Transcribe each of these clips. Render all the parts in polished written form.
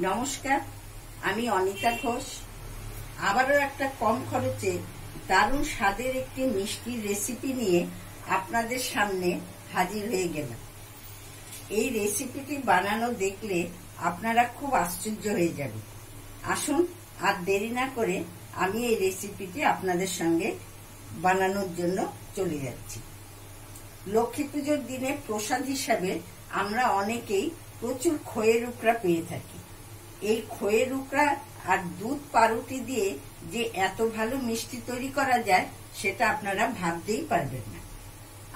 নমস্কার, আমি অনিতা ঘোষ। আবারও একটা কম খরচে দারুণ স্বাদের একটি মিষ্টির রেসিপি নিয়ে আপনাদের সামনে হাজির হয়ে গেলাম। এই রেসিপিটি বানানো দেখলে আপনারা খুব আশ্চর্য হয়ে যাবেন। আসুন আর দেরি না করে আমি এই রেসিপিটি আপনাদের সঙ্গে বানানোর জন্য চলে যাচ্ছি। লক্ষ্মী পুজোর দিনে প্রসাদ হিসাবে আমরা অনেকেই প্রচুর খইয়ের উকড়া পেয়ে থাকি। এই খইয়ের উকড়া আর দুধ পাউরুটি দিয়ে যে এত ভালো মিষ্টি তৈরি করা যায় সেটা আপনারা ভাবতেই পারবেন না।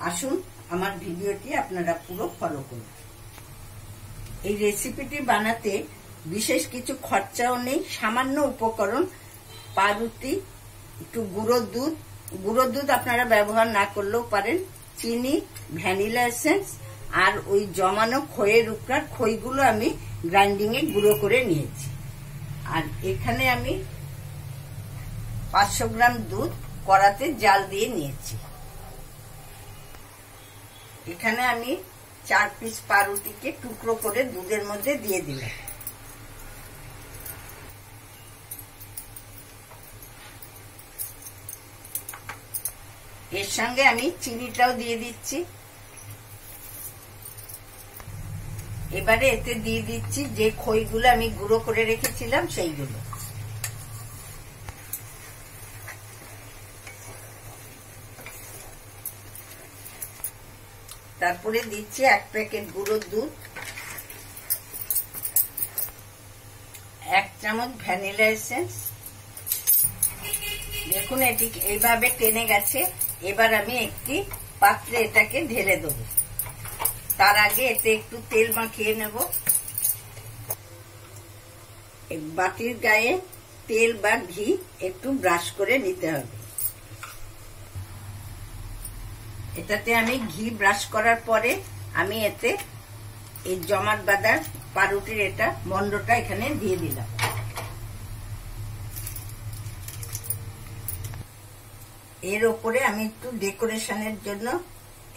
আসুন আমার ভিডিওটি আপনারা পুরো ফলো করুন। এই রেসিপিটি বানাতে বিশেষ কিছু খরচাও নেই, সামান্য উপকরণ। পাউরুটি, একটু গুঁড়ো দুধ আপনারা ব্যবহার না করলেও পারেন, চিনি, ভ্যানিলা এসেন্স আর ওই জমানো খইয়ের উকড়ার খইগুলো আমি গ্রাইন্ডিং এ গুঁড়ো করে নিয়েছি। আর এখানে আমি 500 গ্রাম দুধ কড়াতে জাল দিয়ে নিয়েছি। এখানে আমি 4 পিস পাউরুটিকে টুকরো করে দুধের মধ্যে দিয়ে দিলাম। এর সঙ্গে আমি চিনিটাও দিয়ে দিচ্ছি। এবারে এতে দিয়ে দিচ্ছি যে খইগুলো আমি গুঁড়ো করে রেখেছিলাম সেইগুলো। তারপরে দিচ্ছি 1 প্যাকেট গুঁড়ো দুধ, 1 চামচ ভ্যানিলা এসেন্স। দেখুন এটি এইভাবে টেনে গেছে। এবার আমি একটি পাত্রে এটাকে ঢেলে দেবো। তার আগে এতে একটু তেল মাখিয়ে নেব। বাটির গায়ে তেল বা ঘি একটু ব্রাশ করে নিতে হবে। এটাতে আমি ঘি ব্রাশ করার পরে আমি এতে এই জমাট বাঁধা পাউরুটির এটা মন্ডটা এখানে দিয়ে দিলাম। এর ওপরে আমি একটু ডেকোরেশনের জন্য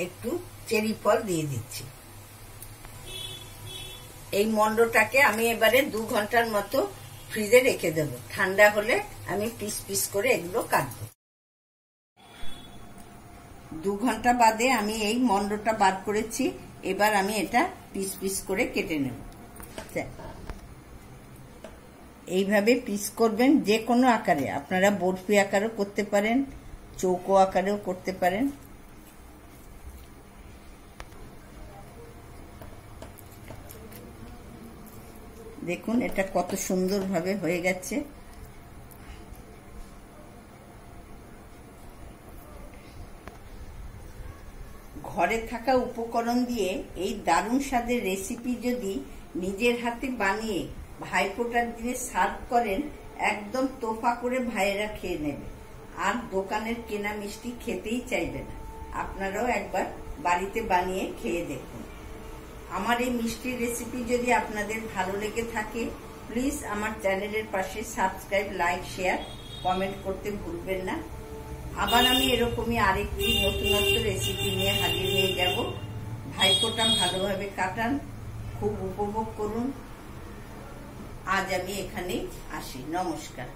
একটু চেরি ফল দিয়ে দিচ্ছি। এই মন্ডটাকে আমি এবারে 2 ঘন্টার মতো ফ্রিজে রেখে দেব। ঠান্ডা হলে আমি পিস পিস করে এগুলো কাটবো। 2 ঘন্টা বাদে আমি এই মন্ডটা বার করেছি। এবার আমি এটা পিস পিস করে কেটে নেব। এইভাবে পিস করবেন, যে কোনো আকারে। আপনারা বরফি আকারেও করতে পারেন, চৌকো আকারেও করতে পারেন। দেখুন এটা কত সুন্দরভাবে হয়ে গেছে। ঘরে থাকা উপকরণ দিয়ে এই দারুণ স্বাদের রেসিপি যদি নিজের হাতে বানিয়ে ভাইফোঁটার দিনে সার্ভ করেন, একদম তোফা করে ভাইয়েরা খেয়ে নেবে আর দোকানের কেনা মিষ্টি খেতেই চাইবে না। আপনারাও একবার বাড়িতে বানিয়ে খেয়ে দেখুন। আমার এই মিষ্টির রেসিপি যদি আপনাদের ভালো লেগে থাকে, প্লিজ আমার চ্যানেলের পাশে সাবস্ক্রাইব, লাইক, শেয়ার, কমেন্ট করতে ভুলবেন না। আবার আমি এরকমই আরেকটি নতুনত্ব রেসিপি নিয়ে হাজির হয়ে যাব। ভাইফোঁটা ভালোভাবে কাটান, খুব উপভোগ করুন। আজ আমি এখানেই আসি। নমস্কার।